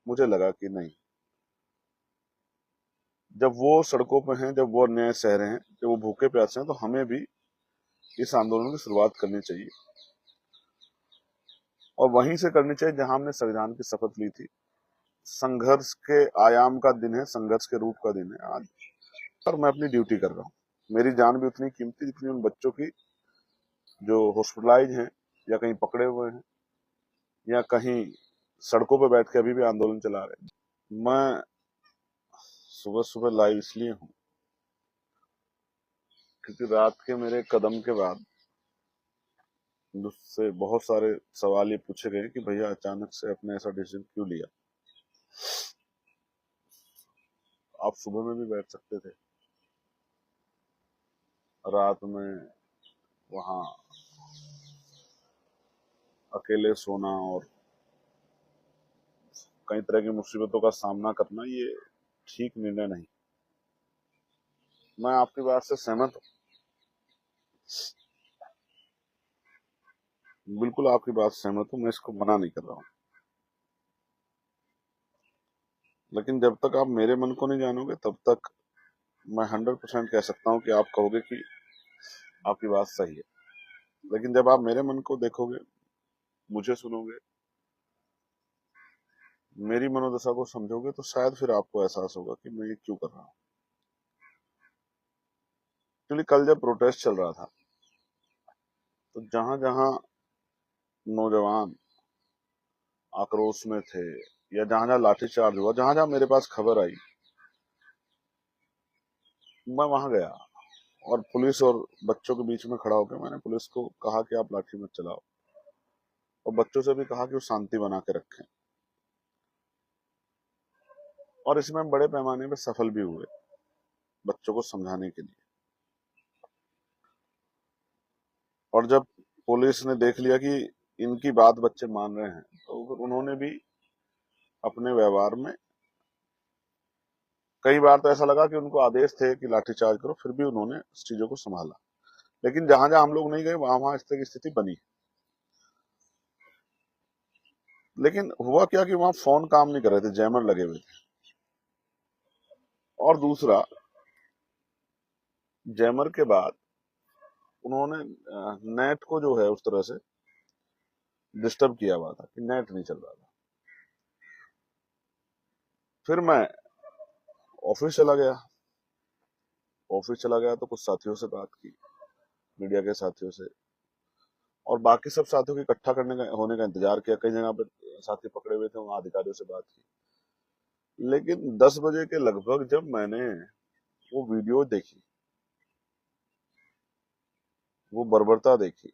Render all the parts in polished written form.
मुझे लगा कि नहीं, जब वो सड़कों पे हैं, जब वो अन्याय सह रहे हैं, जब वो भूखे प्यासे हैं, तो हमें भी इस आंदोलन की शुरुआत करनी चाहिए और वहीं से करनी चाहिए जहां हमने संविधान की शपथ ली थी। संघर्ष के आयाम का दिन है, संघर्ष के रूप का दिन है आज, और मैं अपनी ड्यूटी कर रहा हूँ। मेरी जान भी उतनी कीमती जितनी उन बच्चों की जो हॉस्पिटलाइज हैं या कहीं पकड़े हुए हैं या कहीं सड़कों पर बैठ के अभी भी आंदोलन चला रहे हैं। मैं सुबह सुबह लाइव इसलिए हूँ क्योंकि रात के मेरे कदम के बाद मुझसे बहुत सारे सवाल ये पूछे गए कि भैया अचानक से आपने ऐसा डिसीजन क्यों लिया। आप सुबह में भी बैठ सकते थे, रात में वहां अकेले सोना और कई तरह की मुसीबतों का सामना करना ये ठीक निर्णय नहीं। मैं आपकी बात से सहमत हूँ, बिल्कुल आपकी बात से सहमत हूँ, मैं इसको मना नहीं कर रहा हूँ। लेकिन जब तक आप मेरे मन को नहीं जानोगे तब तक मैं 100% कह सकता हूँ कि आप कहोगे कि आपकी बात सही है। लेकिन जब आप मेरे मन को देखोगे, मुझे सुनोगे, मेरी मनोदशा को समझोगे, तो शायद फिर आपको एहसास होगा कि मैं ये क्यों कर रहा हूँ। क्योंकि कल जब प्रोटेस्ट चल रहा था तो जहां जहां नौजवान आक्रोश में थे या जहां जहां लाठीचार्ज हुआ, जहां जहां मेरे पास खबर आई, मैं वहां गया और पुलिस और बच्चों के बीच में खड़ा होकर मैंने पुलिस को कहा कि आप लाठी मत चलाओ, और बच्चों से भी कहा कि वो शांति बना के रखें। और इसमें हम बड़े पैमाने पर सफल भी हुए बच्चों को समझाने के लिए। और जब पुलिस ने देख लिया कि इनकी बात बच्चे मान रहे हैं, तो फिर उन्होंने भी अपने व्यवहार में, कई बार तो ऐसा लगा कि उनको आदेश थे कि लाठीचार्ज करो, फिर भी उन्होंने इस चीजों को संभाला। लेकिन जहां जहां हम लोग नहीं गए वहां वहां इस तरह की स्थिति बनी। लेकिन हुआ क्या कि वहां फोन काम नहीं कर रहे थे, जैमर लगे हुए थे। और दूसरा, जैमर के बाद उन्होंने नेट को जो है उस तरह से डिस्टर्ब किया हुआ था कि नेट नहीं चल रहा था। फिर मैं ऑफिस चला गया। तो कुछ साथियों से बात की, मीडिया के साथियों से, और बाकी सब साथियों को इकट्ठा करने का होने का इंतजार किया। कई जगह पे साथी पकड़े हुए थे, वहां अधिकारियों से बात की। लेकिन 10 बजे के लगभग जब मैंने वो वीडियो देखी, वो बर्बरता देखी,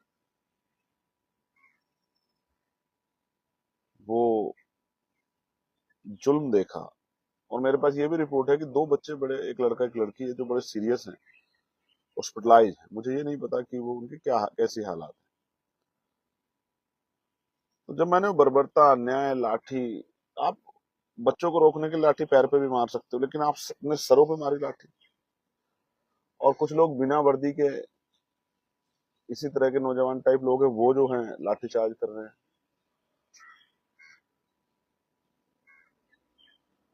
वो जुल्म देखा, और मेरे पास ये भी रिपोर्ट है कि 2 बच्चे, बड़े, एक लड़का एक लड़की है, जो बड़े सीरियस हैं, हॉस्पिटलाइज है। मुझे ये नहीं पता कि वो उनकी क्या कैसी हालात है। तो जब मैंने वो बर्बरता, अन्याय, लाठी, आप बच्चों को रोकने के लिए लाठी पैर पे भी मार सकते हो, लेकिन आप अपने सरों पे मारी लाठी। और कुछ लोग बिना वर्दी के, इसी तरह के नौजवान टाइप लोग हैं, वो जो हैं लाठीचार्ज कर रहे हैं।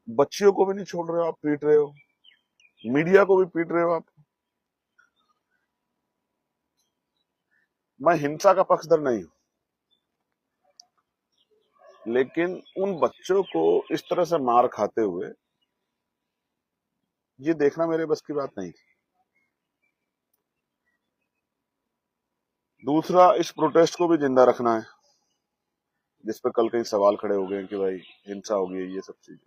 बच्चियों को भी नहीं छोड़ रहे हो, आप पीट रहे हो, मीडिया को भी पीट रहे हो आप। मैं हिंसा का पक्षधर नहीं हूं, लेकिन उन बच्चों को इस तरह से मार खाते हुए ये देखना मेरे बस की बात नहीं थी। दूसरा, इस प्रोटेस्ट को भी जिंदा रखना है, जिस पर कल कई सवाल खड़े हो गए कि भाई हिंसा हो गई, ये सब चीजें।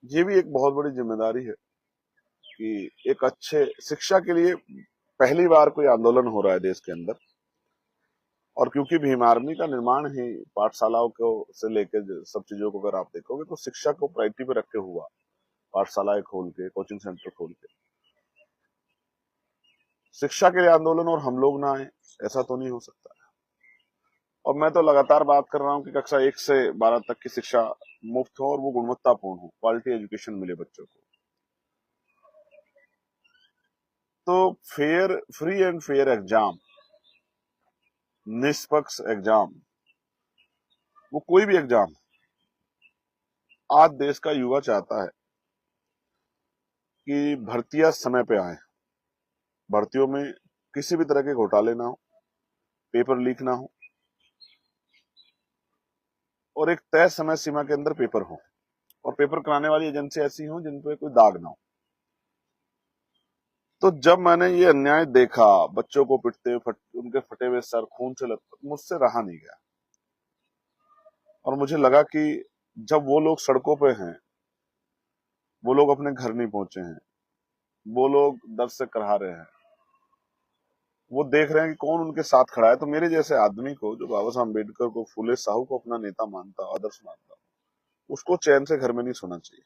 ये भी एक बहुत बड़ी जिम्मेदारी है कि एक अच्छे शिक्षा के लिए पहली बार कोई आंदोलन हो रहा है देश के अंदर। और क्योंकि भीम आर्मी का निर्माण ही पाठशालाओं को से लेकर सब चीजों को अगर आप देखोगे तो शिक्षा को प्रायोरिटी पे रख के हुआ, पाठशालाएं खोल के, कोचिंग सेंटर खोल के। शिक्षा के लिए आंदोलन और हम लोग ना आए, ऐसा तो नहीं हो सकता। और मैं तो लगातार बात कर रहा हूँ कि कक्षा 1 से 12 तक की शिक्षा मुफ्त हो और वो गुणवत्तापूर्ण हो, क्वालिटी एजुकेशन मिले बच्चों को। तो fair, free and fair exam, निष्पक्ष एग्जाम, वो कोई भी एग्जाम, आज देश का युवा चाहता है कि भर्तियां समय पे आए, भर्तियों में किसी भी तरह के घोटाले ना हो, पेपर लीक ना हो और एक तय समय सीमा के अंदर पेपर हो और पेपर कराने वाली एजेंसी ऐसी हो जिन पे कोई दाग ना हो। तो जब मैंने ये अन्याय देखा, बच्चों को पिटते उनके फटे हुए सर खून से लथपथ, मुझसे रहा नहीं गया और मुझे लगा कि जब वो लोग सड़कों पे हैं, वो लोग अपने घर नहीं पहुंचे हैं, वो लोग दर्द से कराह रहे हैं, वो देख रहे हैं कि कौन उनके साथ खड़ा है, तो मेरे जैसे आदमी को, जो बाबा साहब अम्बेडकर को, फूले साहू को अपना नेता मानता, आदर्श मानता, उसको चैन से घर में नहीं सोना चाहिए।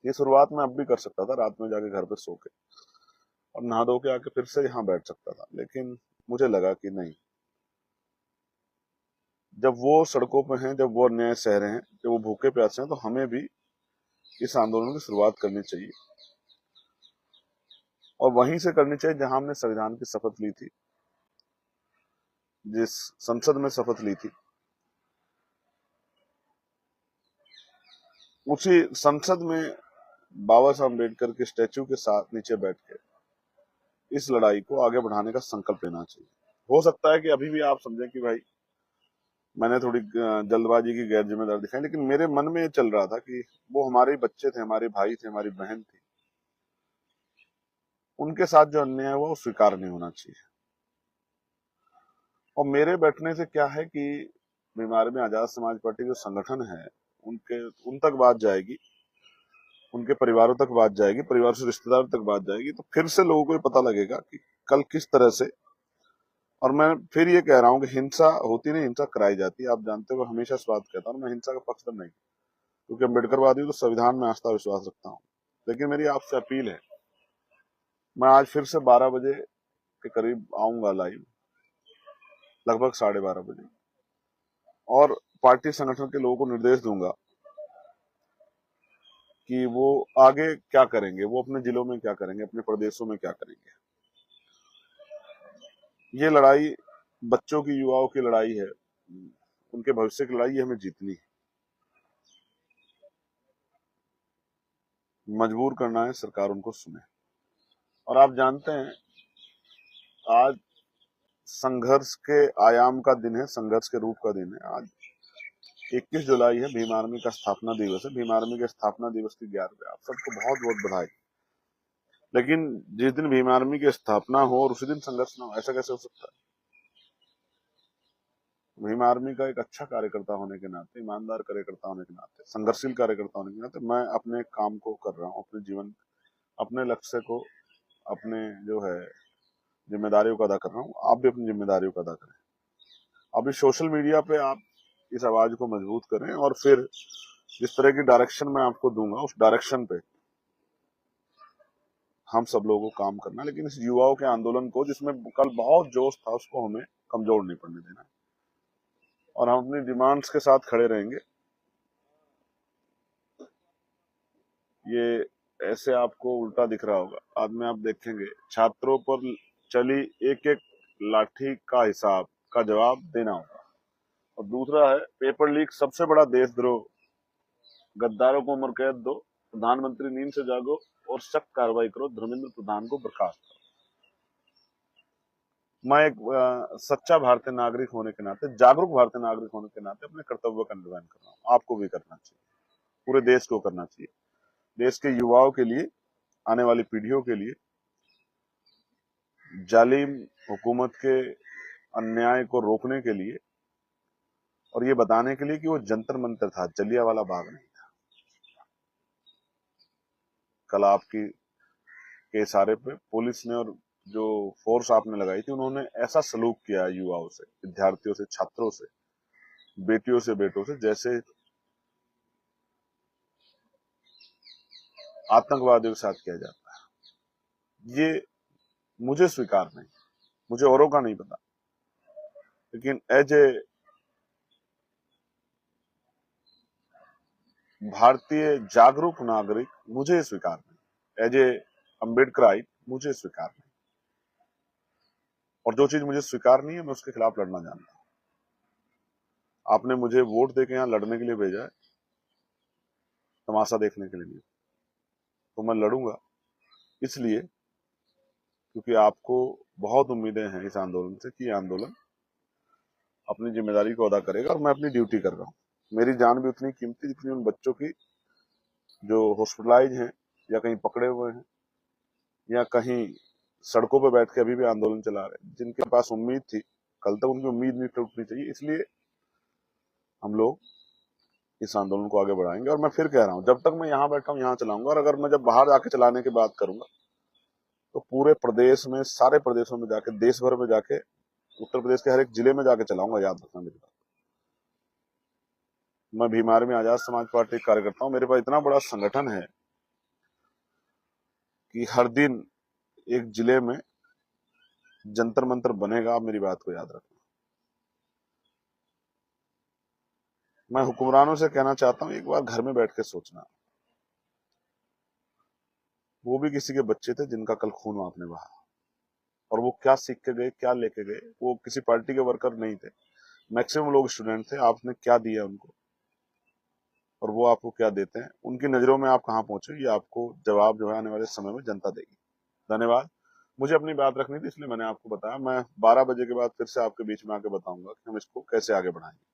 ये शुरुआत मैं अब भी कर सकता था, रात में जाके घर पे सो के और नहा धो के आके फिर से यहाँ बैठ सकता था, लेकिन मुझे लगा कि नहीं, जब वो सड़कों पे हैं, जब वो अन्याय सह रहे हैं, जब वो भूखे प्यासे हैं, तो हमें भी इस आंदोलन की शुरुआत करनी चाहिए और वहीं से करनी चाहिए जहां हमने संविधान की शपथ ली थी, जिस संसद में शपथ ली थी, उसी संसद में बाबा साहब अम्बेडकर के स्टैच्यू के साथ नीचे बैठ के इस लड़ाई को आगे बढ़ाने का संकल्प लेना चाहिए। हो सकता है कि अभी भी आप समझें कि भाई मैंने थोड़ी जल्दबाजी की, गैर जिम्मेदार दिखाई, लेकिन मेरे मन में ये चल रहा था कि वो हमारे बच्चे थे, हमारे भाई थे, हमारी बहन थी, उनके साथ जो अन्याय हुआ वो स्वीकार नहीं होना चाहिए। और मेरे बैठने से क्या है कि बीमार में आजाद समाज पार्टी जो संगठन है, उन तक बात जाएगी, उनके परिवारों तक बात जाएगी, परिवार से रिश्तेदारों तक बात जाएगी, तो फिर से लोगों को ये पता लगेगा कि कल किस तरह से। और मैं फिर ये कह रहा हूँ कि हिंसा होती नहीं, हिंसा कराई जाती है। आप जानते हो, हमेशा इस बात कहता हूँ, मैं हिंसा का पक्षधर नहीं, क्योंकि अम्बेडकरवादी हूं, तो संविधान में आस्था विश्वास रखता हूँ। लेकिन मेरी आपसे अपील है, मैं आज फिर से 12 बजे के करीब आऊंगा लाइव, लगभग 12:30 बजे, और पार्टी संगठन के लोगों को निर्देश दूंगा कि वो आगे क्या करेंगे, वो अपने जिलों में क्या करेंगे, अपने प्रदेशों में क्या करेंगे। ये लड़ाई बच्चों की, युवाओं की लड़ाई है, उनके भविष्य की लड़ाई, ये हमें जीतनी है। मजबूर करना है, सरकार उनको सुने। और आप जानते हैं, आज संघर्ष के आयाम का दिन है, संघर्ष के रूप का दिन है। आज 21 जुलाई है, भीम आर्मी का स्थापना दिवस है। भीम आर्मी के स्थापना दिवस की 11वीं, आप सबको बहुत बहुत बधाई। लेकिन जिस दिन भीम आर्मी की स्थापना हो और उसी दिन संघर्ष ना हो, ऐसा कैसे हो सकता है? भीम आर्मी का एक अच्छा कार्यकर्ता होने के नाते, ईमानदार कार्यकर्ता होने के नाते, संघर्षशील कार्यकर्ता होने के नाते, मैं अपने काम को कर रहा हूँ, अपने जीवन, अपने लक्ष्य को, अपने जो है जिम्मेदारियों को अदा कर रहा हूँ। आप भी अपनी जिम्मेदारियों को अदा करें। अभी सोशल मीडिया पे आप इस आवाज को मजबूत करें और फिर जिस तरह की डायरेक्शन मैं आपको दूंगा, उस डायरेक्शन पे हम सब लोगों को काम करना। लेकिन इस युवाओं के आंदोलन को, जिसमें कल बहुत जोश था, उसको हमें कमजोर नहीं पड़ने देना और हम अपनी डिमांड्स के साथ खड़े रहेंगे। ये ऐसे आपको उल्टा दिख रहा होगा, बाद में आप देखेंगे छात्रों पर चली एक एक लाठी का हिसाब का जवाब देना होगा। और दूसरा है पेपर लीक, सबसे बड़ा देशद्रोह, गद्दारों को उम्र कैद दो, प्रधानमंत्री नींद से जागो और सख्त कार्रवाई करो, धर्मेंद्र प्रधान को बर्खास्त करो। मैं एक सच्चा भारतीय नागरिक होने के नाते, जागरूक भारतीय नागरिक होने के नाते अपने कर्तव्य का निर्वहन कर रहा हूँ। आपको भी करना चाहिए, पूरे देश को करना चाहिए, देश के युवाओं के लिए, आने वाली पीढ़ियों के लिए, जालिम हुकूमत के अन्याय को रोकने के लिए और ये बताने के लिए कि वो जंतर मंतर था, जलियांवाला बाग नहीं था। कल आपकी के इशारे पे पुलिस ने और जो फोर्स आपने लगाई थी, उन्होंने ऐसा सलूक किया युवाओं से, विद्यार्थियों से, छात्रों से, बेटियों से, बेटों से, जैसे आतंकवादियों के साथ किया जाता है। ये मुझे स्वीकार नहीं, मुझे औरों का नहीं पता, लेकिन एज ए भारतीय जागरूक नागरिक मुझे स्वीकार नहीं, एज ए अम्बेडकराइट मुझे स्वीकार नहीं। और जो चीज मुझे स्वीकार नहीं है, मैं उसके खिलाफ लड़ना जानता हूं। आपने मुझे वोट देके यहाँ लड़ने के लिए भेजा है, तमाशा देखने के लिए, तो मैं लड़ूंगा इसलिए क्योंकि आपको बहुत उम्मीदें हैं इस आंदोलन से कि ये आंदोलन अपनी जिम्मेदारी को अदा करेगा और मैं अपनी ड्यूटी कर रहा हूँ। मेरी जान भी उतनी कीमती जितनी उन बच्चों की जो हॉस्पिटलाइज हैं या कहीं पकड़े हुए हैं या कहीं सड़कों पर बैठ के अभी भी आंदोलन चला रहे हैं, जिनके पास उम्मीद थी, कल तक उनकी उम्मीद नहीं टूटनी चाहिए। इसलिए हम लोग इस आंदोलन को आगे बढ़ाएंगे और मैं फिर कह रहा हूं, जब तक मैं यहाँ बैठा हूं यहाँ चलाऊंगा, और अगर मैं जब बाहर जाके चलाने की बात करूंगा तो पूरे प्रदेश में, सारे प्रदेशों में जाके, देश भर में जाके, उत्तर प्रदेश के हर एक जिले में जाके चलाऊंगा। याद रखना मेरी बात। मैं भीमार में आजाद समाज पार्टी का कार्यकर्ता हूं। मेरे पास इतना बड़ा संगठन है कि हर दिन एक जिले में जंतर मंतर बनेगा। आप मेरी बात को याद रखना। मैं हुक्मरानों से कहना चाहता हूं, एक बार घर में बैठ के सोचना, वो भी किसी के बच्चे थे जिनका कल खून आपने बहा, और वो क्या सीख के गए, क्या लेके गए। वो किसी पार्टी के वर्कर नहीं थे, मैक्सिमम लोग स्टूडेंट थे। आपने क्या दिया उनको और वो आपको क्या देते हैं, उनकी नजरों में आप कहाँ पहुंचे, ये आपको जवाब जो है आने वाले समय में जनता देगी। धन्यवाद। मुझे अपनी बात रखनी थी इसलिए मैंने आपको बताया। मैं 12 बजे के बाद फिर से आपके बीच में आके बताऊंगा कि हम इसको कैसे आगे बढ़ाएंगे।